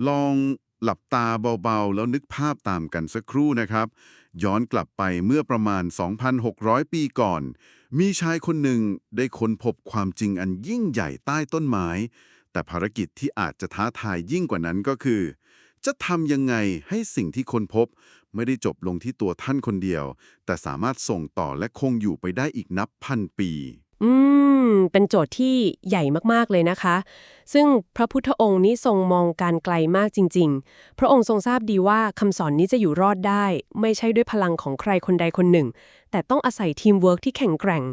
ลองหลับตาเบาๆแล้วนึกภาพตามกันสักครู่นะครับย้อนกลับไปเมื่อประมาณ 2,600 ปีก่อน มีชายคนหนึ่งได้ค้นพบความจริงอันยิ่งใหญ่ใต้ต้นไม้ แต่ภารกิจที่อาจจะท้าทายยิ่งกว่านั้นก็คือ จะทำยังไงให้สิ่งที่ค้นพบไม่ได้จบลงที่ตัวท่านคนเดียว แต่สามารถส่งต่อและคงอยู่ไปได้อีกนับพันปี อืเป็นโจทย์ที่ใหญ่มากๆเลยนะคะ ซึ่งพระพุทธองค์นี้ทรงมองการไกลมากจริงๆ พระองค์ทรงทราบดีว่าคำสอนนี้จะอยู่รอดได้ ไม่ใช่ด้วยพลังของใครคนใดคนหนึ่ง แต่ต้องอาศัยทีมเวิร์กที่แข็งแกร่ง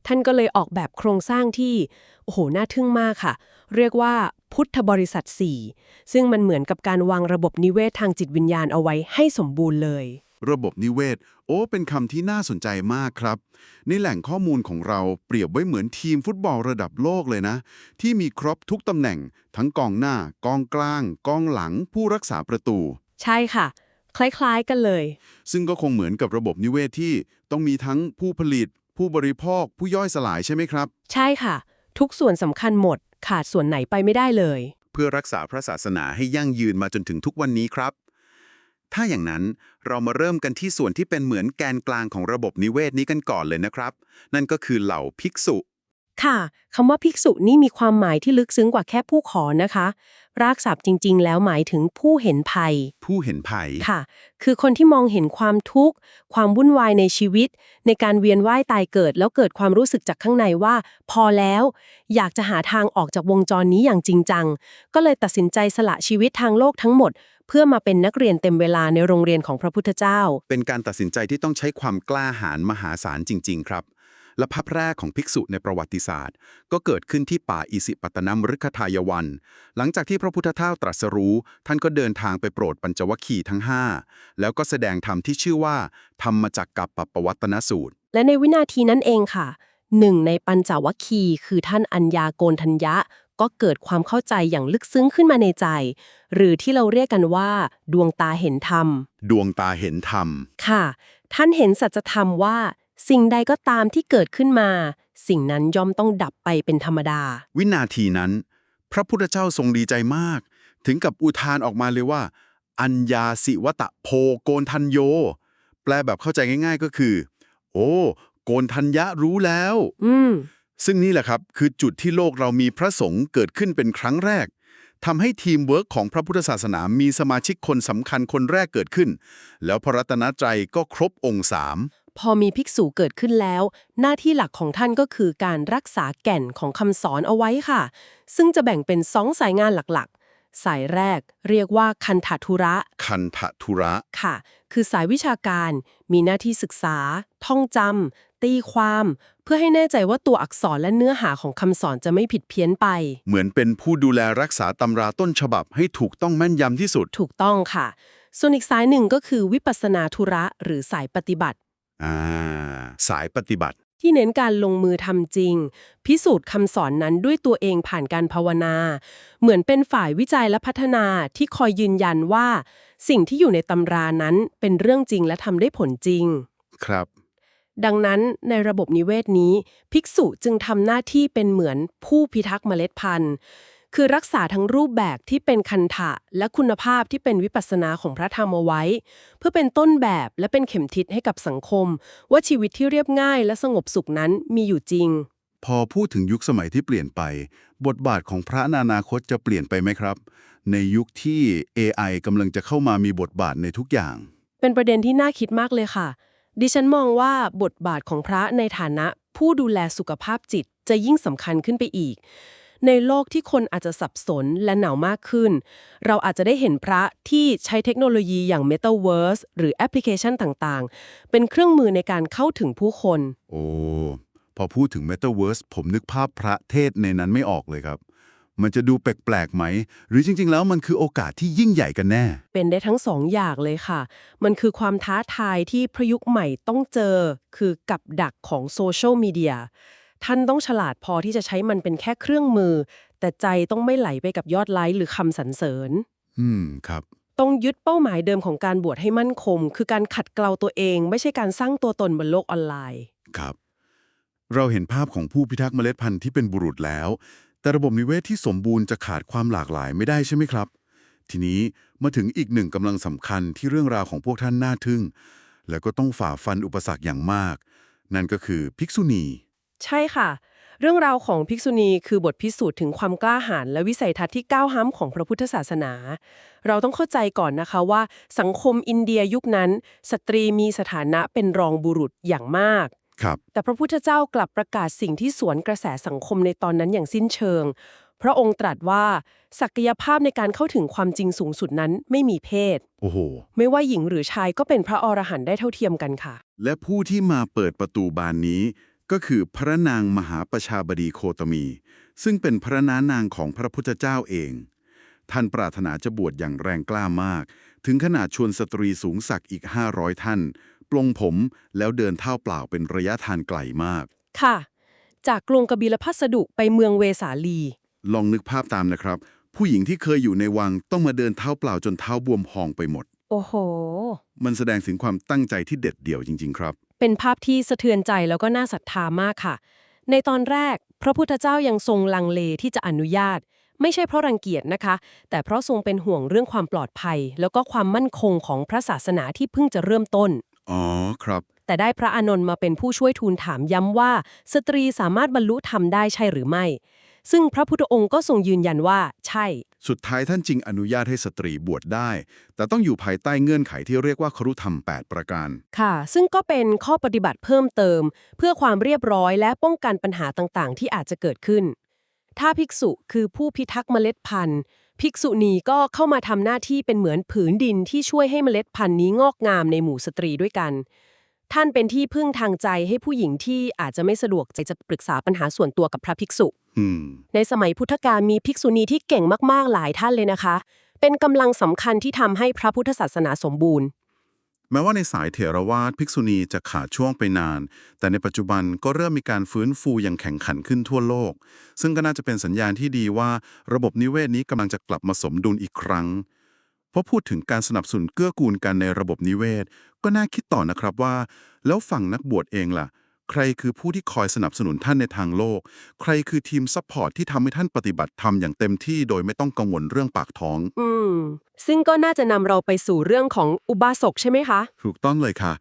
ท่านก็เลยออกแบบโครงสร้างที่โอ้โหน่าทึ่งมากค่ะ เรียกว่าพุทธบริษัท4ซึ่งมันเหมือนกับการวางระบบนิเวศทางจิตวิญญาณเอาไว้ให้สมบูรณ์เลย ระบบนิเวศเป็นคำที่น่าสนใจมากครับในแหล่งข้อมูลของเราเปรียบไว้เหมือนทีมฟุตบอลระดับโลกเลยนะ ที่มีครบทุกตำแหน่ง ทั้งกองหน้ากองกลางกองหลังผู้รักษาประตู ใช่ค่ะคล้ายๆกันเลย ซึ่งก็คงเหมือนกับระบบนิเวศที่ต้องมีทั้งผู้ผลิต ผู้บริโภค ผู้ย่อยสลายใช่ไหมครับ ใช่ค่ะทุกส่วนสำคัญหมดขาดส่วนไหนไปไม่ได้เลย เพื่อรักษาพระศาสนาให้ยั่งยืนมาจนถึงทุกวันนี้ครับ ถ้าอย่างนั้นเรามาเริ่มกันที่ส่วนที่เป็นเหมือนแกนกลางของระบบนิเวศนี้กันก่อนเลยนะครับ นั่นก็คือเหล่าภิกษุ ค่ะคำว่าภิกษุนี่มีความหมายที่ลึกซึ้งกว่าแค่ผู้ขอนะคะรากศัพท์จริงๆแล้วหมายถึงผู้เห็นภัยผู้เห็นภัยค่ะคือคนที่มองเห็นความทุกข์ความวุ่นวายในชีวิตในการเวียนว่ายตายเกิดแล้วเกิดความรู้สึกจากข้างในว่าพอแล้วอยากจะหาทางออกจากวงจรนี้อย่างจริงจังก็เลยตัดสินใจสละชีวิตทางโลกทั้งหมดเพื่อมาเป็นนักเรียนเต็มเวลาในโรงเรียนของพระพุทธเจ้าเป็นการตัดสินใจที่ต้องใช้ความกล้าหาญมหาศาลจริงๆครับและภาพแรกของภิกษุในประวัติศาสตร์ก็เกิดขึ้นที่ป่าอิสิปตนมฤคทายวัน หลังจากที่พระพุทธเจ้าตรัสรู้ท่านก็เดินทางไปโปรดปัญจวัคคีย์ทั้ง5แล้วก็แสดงธรรมที่ชื่อว่าธรรมจักกัปปปวัตนสูตร และในวินาทีนั้นเองค่ะหนึ่งในปัญจวัคคีย์คือท่านอัญญาโกณทัญญะก็เกิดความเข้าใจอย่างลึกซึ้งขึ้นมาในใจ หรือที่เราเรียกกันว่าดวงตาเห็นธรรมดวงตาเห็นธรรมค่ะ ท่านเห็นสัจธรรมว่าสิ่งใดก็ตามที่เกิดขึ้นมา สิ่งนั้นย่อมต้องดับไปเป็นธรรมดา วินาทีนั้น พระพุทธเจ้าทรงดีใจมาก ถึงกับอุทานออกมาเลยว่า อัญญาสิวตะโพโกนทัญโย แปลแบบเข้าใจง่ายๆก็คือ โอ้โกนทัญญะรู้แล้ว อืม ซึ่งนี่แหละครับคือจุดที่โลกเรามีพระสงฆ์เกิดขึ้นเป็นครั้งแรกทำให้ทีมเวิร์กของพระพุทธศาสนามีสมาชิกคนสำคัญคนแรกเกิดขึ้น แล้วพระรัตนตรัยก็ครบองค์3พอมีภิกษุเกิดขึ้นแล้ว หน้าที่หลักของท่านก็คือการรักษาแก่นของคำสอนเอาไว้ค่ะ ซึ่งจะแบ่งเป็น2สายงานหลักๆ สายแรกเรียกว่าคันธทุระ คันธทุระ ค่ะ คือสายวิชาการ มีหน้าที่ศึกษา ท่องจำ ตีความ เพื่อให้แน่ใจว่าตัวอักษรและเนื้อหาของคำสอนจะไม่ผิดเพี้ยนไป เหมือนเป็นผู้ดูแลรักษาตำราต้นฉบับให้ถูกต้องแม่นยำที่สุด ถูกต้องค่ะ ส่วนอีกสายหนึ่งก็คือวิปัสสนาธุระหรือสายปฏิบัติ อ่า สายปฏิบัติ ที่เน้นการลงมือทำจริง พิสูจน์คำสอนนั้นด้วยตัวเองผ่านการภาวนา เหมือนเป็นฝ่ายวิจัยและพัฒนาที่คอยยืนยันว่า สิ่งที่อยู่ในตำรานั้นเป็นเรื่องจริงและทำได้ผลจริง ครับ ดังนั้นในระบบนิเวศนี้ ภิกษุจึงทำหน้าที่เป็นเหมือนผู้พิทักษ์เมล็ดพันธุ์ คือรักษาทั้งรูปแบบที่เป็นคันธะและคุณภาพที่เป็นวิปัสสนาของพระธรรมเอาไว้ เพื่อเป็นต้นแบบและเป็นเข็มทิศให้กับสังคม ว่าชีวิตที่เรียบง่ายและสงบสุขนั้นมีอยู่จริง พอพูดถึงยุคสมัยที่เปลี่ยนไป บทบาทของพระในอนาคตจะเปลี่ยนไปไหมครับ ในยุคที่ AI กำลังจะเข้ามามีบทบาทในทุกอย่าง เป็นประเด็นที่น่าคิดมากเลยค่ะ ดิฉันมองว่าบทบาทของพระในฐานะผู้ดูแลสุขภาพจิตจะยิ่งสำคัญขึ้นไปอีก ในโลกที่คนอาจจะสับสนและหนาวมากขึ้น เราอาจจะได้เห็นพระที่ใช้เทคโนโลยีอย่าง Metaverse หรือแอปพลิเคชันต่างๆ เป็นเครื่องมือในการเข้าถึงผู้คน โอ้ พอพูดถึง Metaverse ผมนึกภาพพระเทศในนั้นไม่ออกเลยครับ มันจะดูแปลกๆไหม หรือจริงๆแล้วมันคือโอกาสที่ยิ่งใหญ่กันแน่ เป็นได้ทั้งสองอย่างเลยค่ะ มันคือความท้าทายที่พระยุคใหม่ต้องเจอ คือกับดักของโซเชียลมีเดีย ท่านต้องฉลาดพอที่จะใช้มันเป็นแค่เครื่องมือ แต่ใจต้องไม่ไหลไปกับยอดไลค์หรือคำสรรเสริญ ครับ ต้องยึดเป้าหมายเดิมของการบวชให้มั่นคง คือการขัดเกลาตัวเอง ไม่ใช่การสร้างตัวตนบนโลกออนไลน์ ครับ เราเห็นภาพของผู้พิทักษ์เมล็ดพันธุ์ที่เป็นบุรุษแล้ว แต่ระบบนิเวศที่สมบูรณ์จะขาดความหลากหลายไม่ได้ใช่ไหมครับ ทีนี้มาถึงอีกหนึ่งกำลังสำคัญที่เรื่องราวของพวกท่านน่าทึ่งแล้วก็ต้องฝ่าฟันอุปสรรคอย่างมากนั่นก็คือภิกษุณีใช่ค่ะ เรื่องราวของภิกษุณีคือบทพิสูจน์ถึงความกล้าหาญและวิสัยทัศน์ที่ก้าวห้ำของพระพุทธศาสนา เราต้องเข้าใจก่อนนะคะว่าสังคมอินเดียยุคนั้นสตรีมีสถานะเป็นรองบุรุษอย่างมาก ครับแต่พระพุทธเจ้ากลับประกาศสิ่งที่สวนกระแสสังคมในตอนนั้นอย่างสิ้นเชิง พระองค์ตรัสว่าศักยภาพในการเข้าถึงความจริงสูงสุดนั้นไม่มีเพศ โอ้โหไม่ว่าหญิงหรือชายก็เป็นพระอรหันต์ได้เท่าเทียมกันค่ะ และผู้ที่มาเปิดประตูบานนี้ก็คือพระนางมหาประชาบดีโคตมี ซึ่งเป็นพระน้านางของพระพุทธเจ้าเอง ท่านปรารถนาจะบวชอย่างแรงกล้ามาก ถึงขนาดชวนสตรีสูงศักดิ์อีก500ท่านปลงผมแล้วเดินเท้าเปล่าเป็นระยะทางไกลมาก ค่ะ จากกรุงกบิลพัสดุไปเมืองเวสาลี ลองนึกภาพตามนะครับ ผู้หญิงที่เคยอยู่ในวังต้องมาเดินเท้าเปล่าจนเท้าบวมพองไปหมด โอ้โห มันแสดงถึงความตั้งใจที่เด็ดเดี่ยวจริงๆครับ เป็นภาพที่สะเทือนใจแล้วก็น่าศรัทธามากค่ะ ในตอนแรกพระพุทธเจ้ายังทรงลังเลที่จะอนุญาต ไม่ใช่เพราะรังเกียจนะคะ แต่เพราะทรงเป็นห่วงเรื่องความปลอดภัย แล้วก็ความมั่นคงของพระศาสนาที่เพิ่งจะเริ่มต้น อ๋อครับ แต่ได้พระอานนท์มาเป็นผู้ช่วยทูลถามย้ำว่าสตรีสามารถบรรลุธรรมได้ใช่หรือไม่ ซึ่งพระพุทธองค์ก็ทรงยืนยันว่าใช่ สุดท้ายท่านจึงอนุญาตให้สตรีบวชได้ แต่ต้องอยู่ภายใต้เงื่อนไขที่เรียกว่าครุธรรม 8 ประการ ค่ะ ซึ่งก็เป็นข้อปฏิบัติเพิ่มเติม เพื่อความเรียบร้อยและป้องกันปัญหาต่างๆ ที่อาจจะเกิดขึ้น ถ้าภิกษุคือผู้พิทักษ์เมล็ดพันธุ์ ภิกษุณีก็เข้ามาทำหน้าที่เป็นเหมือนผืนดินที่ช่วยให้เมล็ดพันธุ์นี้งอกงามในหมู่สตรีด้วยกัน ท่านเป็นที่พึ่งทางใจให้ผู้หญิงที่อาจจะไม่สะดวกใจจะปรึกษาปัญหาส่วนตัวกับพระภิกษุ อืม ในสมัยพุทธกาลมีภิกษุณีที่เก่งมากๆหลายท่านเลยนะคะ เป็นกำลังสำคัญที่ทำให้พระพุทธศาสนาสมบูรณ์ แม้ว่าในสายเถรวาทภิกษุณีจะขาดช่วงไปนาน แต่ในปัจจุบันก็เริ่มมีการฟื้นฟูอย่างแข่งขันขึ้นทั่วโลก ซึ่งก็น่าจะเป็นสัญญาณที่ดีว่าระบบนิเวศนี้กำลังจะกลับมาสมดุลอีกครั้ง เพราะพูดถึงการสนับสนุนเกื้อกูลกันในระบบนิเวศ ก็น่าคิดต่อนะครับว่า แล้วฝั่งนักบวชเองล่ะ ใครคือผู้ที่คอยสนับสนุนท่านในทางโลก ใครคือทีมซัพพอร์ตที่ทำให้ท่านปฏิบัติธรรมอย่างเต็มที่โดยไม่ต้องกังวลเรื่องปากท้อง ซึ่งก็น่าจะนำเราไปสู่เรื่องของอุบาสกใช่ไหมคะ ถูกต้องเลยค่ะ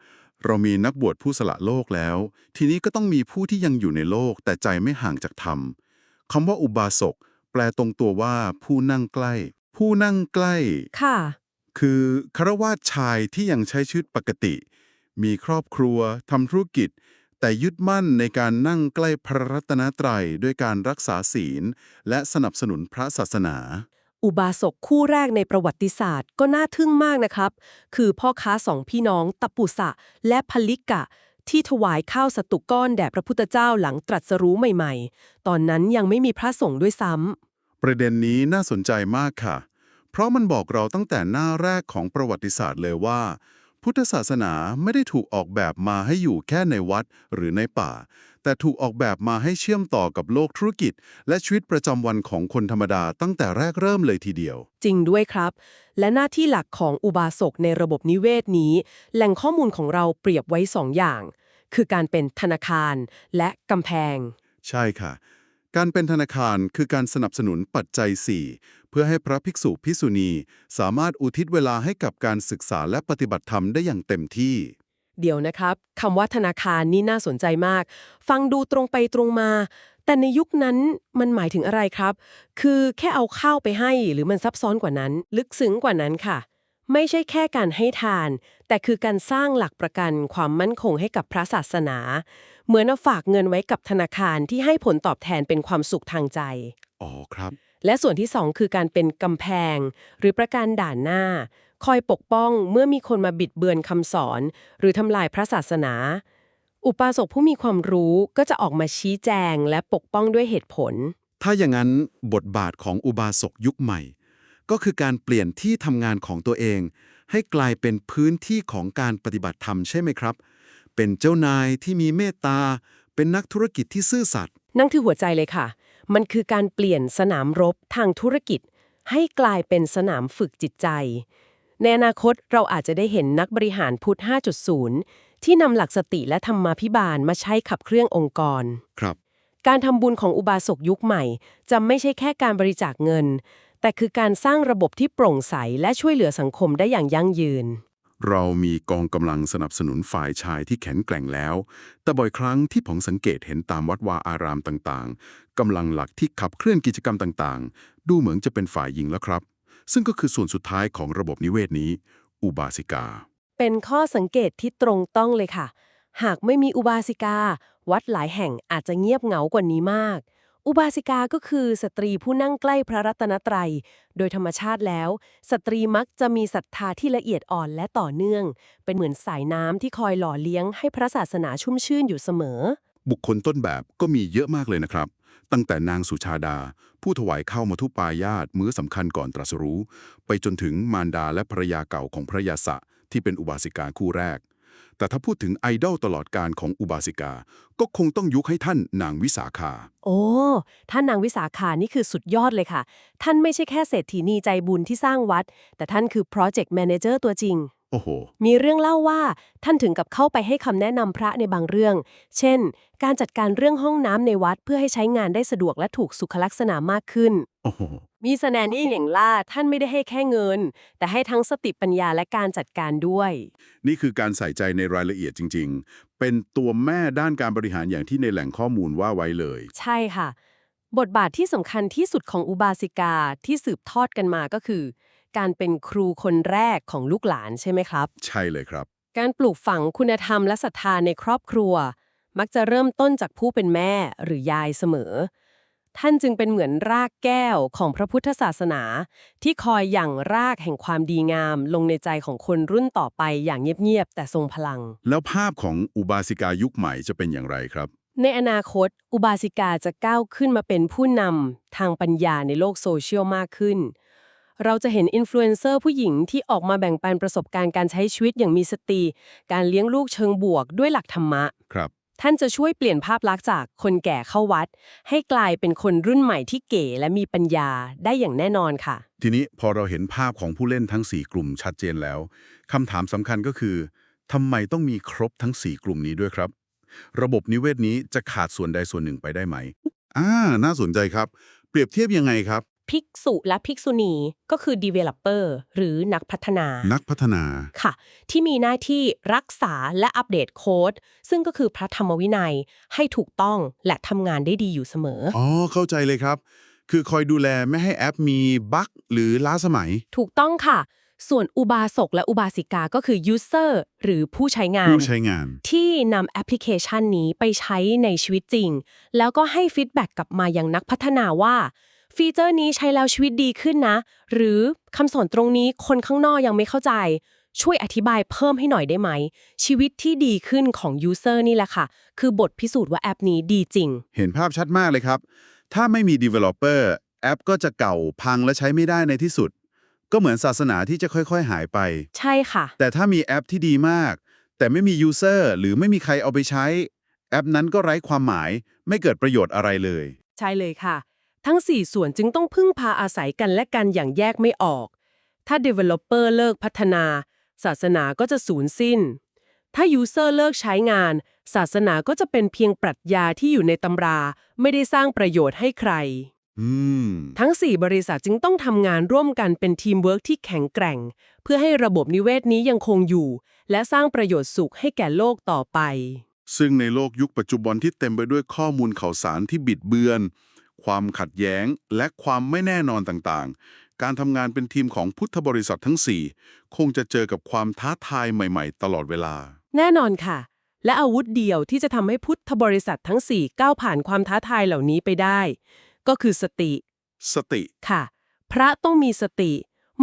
เรามีนักบวชผู้สละโลกแล้ว ทีนี้ก็ต้องมีผู้ที่ยังอยู่ในโลกแต่ใจไม่ห่างจากธรรมคำว่าอุบาสกแปลตรงตัวว่าผู้นั่งใกล้ ผู้นั่งใกล้ ค่ะ คือฆราวาสชายที่ยังใช้ชีวิตปกติ มีครอบครัวทำธุรกิจ แต่ยึดมั่นในการนั่งใกล้พระรัตนตรัยด้วยการรักษาศีล และสนับสนุนพระศาสนา อุบาสกคู่แรกในประวัติศาสตร์ก็น่าทึ่งมากนะครับ คือพ่อค้าสองพี่น้องตปุสะและพลิกะ ที่ถวายข้าวสตุก้อนแด่พระพุทธเจ้าหลังตรัสรู้ใหม่ๆ ตอนนั้นยังไม่มีพระสงฆ์ด้วยซ้ำ ประเด็นนี้น่าสนใจมากค่ะ เพราะมันบอกเราตั้งแต่หน้าแรกของประวัติศาสตร์เลยว่า พุทธศาสนาไม่ได้ถูกออกแบบมาให้อยู่แค่ในวัดหรือในป่า แต่ถูกออกแบบมาให้เชื่อมต่อกับโลกธุรกิจ และชีวิตประจำวันของคนธรรมดาตั้งแต่แรกเริ่มเลยทีเดียว จริงด้วยครับ และหน้าที่หลักของอุบาสกในระบบนิเวศนี้ แหล่งข้อมูลของเราเปรียบไว้สองอย่าง คือการเป็นธนาคารและกำแพง ใช่ค่ะ การเป็นธนาคารคือการสนับสนุนปัจจัย 4 เพื่อให้พระภิกษุภิกษุณีสามารถอุทิศเวลาให้กับการศึกษาและปฏิบัติธรรมได้อย่างเต็มที่ เดี๋ยวนะครับคำว่าธนาคารนี่น่าสนใจมาก ฟังดูตรงไปตรงมา แต่ในยุคนั้นมันหมายถึงอะไรครับ คือแค่เอาข้าวไปให้หรือมันซับซ้อนกว่านั้น ลึกซึ้งกว่านั้นค่ะ ไม่ใช่แค่การให้ทาน แต่คือการสร้างหลักประกันความมั่นคงให้กับพระศาสนา เหมือนเอาฝากเงินไว้กับธนาคารที่ให้ผลตอบแทนเป็นความสุขทางใจ อ๋อครับ และส่วนที่สองคือการเป็นกำแพง หรือประการด่านหน้า คอยปกป้องเมื่อมีคนมาบิดเบือนคำสอน หรือทำลายพระศาสนา อุปาสกผู้มีความรู้ก็จะออกมาชี้แจงและปกป้องด้วยเหตุผล ถ้าอย่างนั้นบทบาทของอุบาสกยุคใหม่ ก็คือการเปลี่ยนที่ทำงานของตัวเอง ให้กลายเป็นพื้นที่ของการปฏิบัติธรรมใช่ไหมครับ เป็นเจ้านายที่มีเมตตา เป็นนักธุรกิจที่ซื่อสัตย์ นั่นคือหัวใจเลยค่ะ มันคือการเปลี่ยนสนามรบทางธุรกิจ ให้กลายเป็นสนามฝึกจิตใจ ในอนาคตเราอาจจะได้เห็นนักบริหารพุทธ 5.0 ที่นำหลักสติและธรรมาภิบาลมาใช้ขับเคลื่อนองค์กร ครับ การทำบุญของอุบาสกยุคใหม่จะไม่ใช่แค่การบริจาคเงิน แต่คือการสร้างระบบที่โปร่งใสและช่วยเหลือสังคมได้อย่างยั่งยืนเรามีกองกำลังสนับสนุนฝ่ายชายที่แข็งแกร่งแล้ว แต่บ่อยครั้งที่ผมสังเกตเห็นตามวัดวาอารามต่างๆกำลังหลักที่ขับเคลื่อนกิจกรรมต่างๆ ดูเหมือนจะเป็นฝ่ายหญิงแล้วครับ ซึ่งก็คือส่วนสุดท้ายของระบบนิเวศนี้ อุบาสิกา เป็นข้อสังเกตที่ตรงต้องเลยค่ะ หากไม่มีอุบาสิกา วัดหลายแห่งอาจจะเงียบเหงากว่านี้มาก อุบาสิกาก็คือสตรีผู้นั่งใกล้พระรัตนตรัย โดยธรรมชาติแล้ว สตรีมักจะมีศรัทธาที่ละเอียดอ่อนและต่อเนื่อง เป็นเหมือนสายน้ำที่คอยหล่อเลี้ยงให้พระศาสนาชุ่มชื่นอยู่เสมอ บุคคลต้นแบบก็มีเยอะมากเลยนะครับ ตั้งแต่นางสุชาดา ผู้ถวายข้าวมัทุปายาตมื้อสำคัญก่อนตรัสรู้ ไปจนถึงมารดาและภรรยาเก่าของพระยาศะที่เป็นอุบาสิกาคู่แรก แต่ถ้าพูดถึงไอดอลตลอดการของอุบาสิกา ก็คงต้องยกให้ท่านนางวิสาขา โอ้ท่านนางวิสาขานี่คือสุดยอดเลยค่ะ ท่านไม่ใช่แค่เศรษฐีนีใจบุญที่สร้างวัด แต่ท่านคือโปรเจกต์แมเนเจอร์ตัวจริง โอ้โห มีเรื่องเล่าว่าท่านถึงกับเข้าไปให้คำแนะนำพระในบางเรื่อง เช่น การจัดการเรื่องห้องน้ำในวัดเพื่อให้ใช้งานได้สะดวกและถูกสุขลักษณะมากขึ้น โอ้โห มีสแนนอี้อย่างล่าท่านไม่ได้ให้แค่เงิน แต่ให้ทั้งสติปัญญาและการจัดการด้วย นี่คือการใส่ใจในรายละเอียดจริงๆ เป็นตัวแม่ด้านการบริหารอย่างที่ในแหล่งข้อมูลว่าไว้เลย ใช่ค่ะ บทบาทที่สำคัญที่สุดของอุบาสิกาที่สืบทอดกันมาก็คือ การเป็นครูคนแรกของลูกหลานใช่ไหมครับ ใช่เลยครับ การปลูกฝังคุณธรรมและศรัทธาในครอบครัว มักจะเริ่มต้นจากผู้เป็นแม่หรือยายเสมอ ท่านจึงเป็นเหมือนรากแก้วของพระพุทธศาสนา ที่คอยหยั่งรากแห่งความดีงาม ลงในใจของคนรุ่นต่อไปอย่างเงียบๆแต่ทรงพลัง แล้วภาพของอุบาสิกายุคใหม่จะเป็นอย่างไรครับ ในอนาคต อุบาสิกาจะก้าวขึ้นมาเป็นผู้นำทางปัญญาในโลกโซเชียลมากขึ้น เราจะเห็นอินฟลูเอนเซอร์ผู้หญิงที่ออกมาแบ่งปันประสบการณ์การใช้ชีวิตอย่างมีสติ การเลี้ยงลูกเชิงบวกด้วยหลักธรรมะ ครับ ท่านจะช่วยเปลี่ยนภาพลักษณ์จากคนแก่เข้าวัด ให้กลายเป็นคนรุ่นใหม่ที่เก๋และมีปัญญาได้อย่างแน่นอนค่ะ ทีนี้พอเราเห็นภาพของผู้เล่นทั้ง 4 กลุ่มชัดเจนแล้วคำถามสำคัญก็คือทำไมต้องมีครบทั้ง 4 กลุ่มนี้ด้วยครับ ระบบนิเวศนี้จะขาดส่วนใดส่วนหนึ่งไปได้ไหมน่าสนใจครับ เปรียบเทียบยังไงครับ ภิกษุและภิกษุณีก็คือ developer หรือนักพัฒนา นักพัฒนา ค่ะ ที่มีหน้าที่รักษาและอัปเดตโค้ด ซึ่งก็คือพระธรรมวินัยให้ถูกต้องและทำงานได้ดีอยู่เสมอ อ๋อ เข้าใจเลยครับ คือคอยดูแลไม่ให้แอปมีบั๊กหรือล้าสมัย ถูกต้องค่ะ ส่วนอุบาสกและอุบาสิกาก็คือ user หรือผู้ใช้งาน ผู้ใช้งาน ที่นำแอปพลิเคชันนี้ไปใช้ในชีวิตจริง แล้วก็ให้ฟีดแบ็กกลับมายังนักพัฒนาว่า ฟีเจอร์นี้ใช้แล้วชีวิตดีขึ้นนะ หรือคำสอนตรงนี้คนข้างนอกยังไม่เข้าใจ ช่วยอธิบายเพิ่มให้หน่อยได้ไหม ชีวิตที่ดีขึ้นของ user นี่แหละค่ะ คือบทพิสูจน์ว่าแอปนี้ดีจริง เห็นภาพชัดมากเลยครับ ถ้าไม่มี developer แอปก็จะเก่าพังและใช้ไม่ได้ในที่สุด ก็เหมือนศาสนาที่จะค่อยๆหายไป ใช่ค่ะ แต่ถ้ามีแอปที่ดีมาก แต่ไม่มี user หรือไม่มีใครเอาไปใช้ แอปนั้นก็ไร้ความหมาย ไม่เกิดประโยชน์อะไรเลย ใช่เลยค่ะ ทั้ง 4 ส่วนจึงต้องพึ่งพาอาศัยกันและกันอย่างแยกไม่ออก ถ้า Developer เลิกพัฒนา ศาสนาก็จะสูญสิ้น ถ้า User เลิกใช้งาน ศาสนาก็จะเป็นเพียงปรัชญาที่อยู่ในตำรา ไม่ได้สร้างประโยชน์ให้ใคร อืม ทั้ง 4 บริษัทจึงต้องทำงานร่วมกันเป็นทีมเวิร์กที่แข็งแกร่ง เพื่อให้ระบบนิเวศนี้ยังคงอยู่ และสร้างประโยชน์สุขให้แก่โลกต่อไป ซึ่งในโลกยุคปัจจุบันที่เต็มไปด้วยข้อมูลข่าวสารที่บิดเบือน ความขัดแย้งและความไม่แน่นอนต่างๆ การทำงานเป็นทีมของพุทธบริษัททั้ง 4 คงจะเจอกับความท้าทายใหม่ๆ ตลอดเวลา แน่นอนค่ะ และอาวุธเดียวที่จะทำให้พุทธบริษัททั้ง 4 ก้าวผ่านความท้าทายเหล่านี้ไปได้ ก็คือสติ สติ ค่ะ พระต้องมีสติ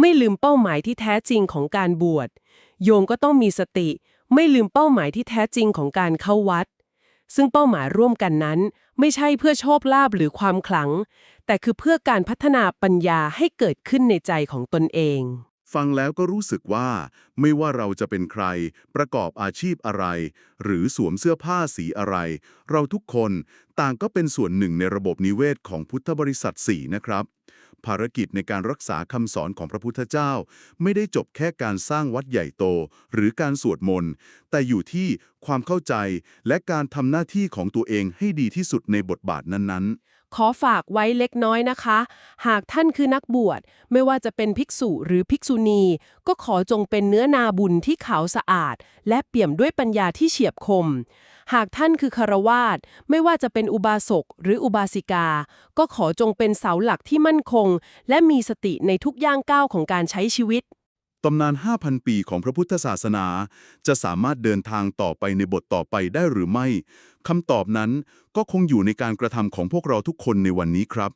ไม่ลืมเป้าหมายที่แท้จริงของการบวช โยมก็ต้องมีสติ ไม่ลืมเป้าหมายที่แท้จริงของการเข้าวัด ซึ่งเป้าหมายร่วมกันนั้น ไม่ใช่เพื่อโชคลาภหรือความขลัง แต่คือเพื่อการพัฒนาปัญญาให้เกิดขึ้นในใจของตนเอง ฟังแล้วก็รู้สึกว่า ไม่ว่าเราจะเป็นใคร ประกอบอาชีพอะไร หรือสวมเสื้อผ้าสีอะไร เราทุกคนต่างก็เป็นส่วนหนึ่งในระบบนิเวศของพุทธบริษัท 4 นะครับ ภารกิจในการรักษาคำสอนของพระพุทธเจ้า ไม่ได้จบแค่การสร้างวัดใหญ่โต หรือการสวดมนต์ แต่อยู่ที่ความเข้าใจและการทำหน้าที่ของตัวเองให้ดีที่สุดในบทบาทนั้นๆ ขอฝากไว้เล็กน้อยนะคะ หากท่านคือนักบวชไม่ว่าจะเป็นภิกษุหรือภิกษุณี ก็ขอจงเป็นเนื้อนาบุญที่ขาวสะอาด และเปี่ยมด้วยปัญญาที่เฉียบคม หากท่านคือคฤหัสถ์ไม่ว่าจะเป็นอุบาสกหรืออุบาสิกา ก็ขอจงเป็นเสาหลักที่มั่นคง และมีสติในทุกย่างก้าวของการใช้ชีวิต ตำนาน 5,000 ปีของพระพุทธศาสนา จะสามารถเดินทางต่อไปในบทต่อไปได้หรือไม่คำตอบนั้นก็คงอยู่ในการกระทำของพวกเราทุกคนในวันนี้ครับ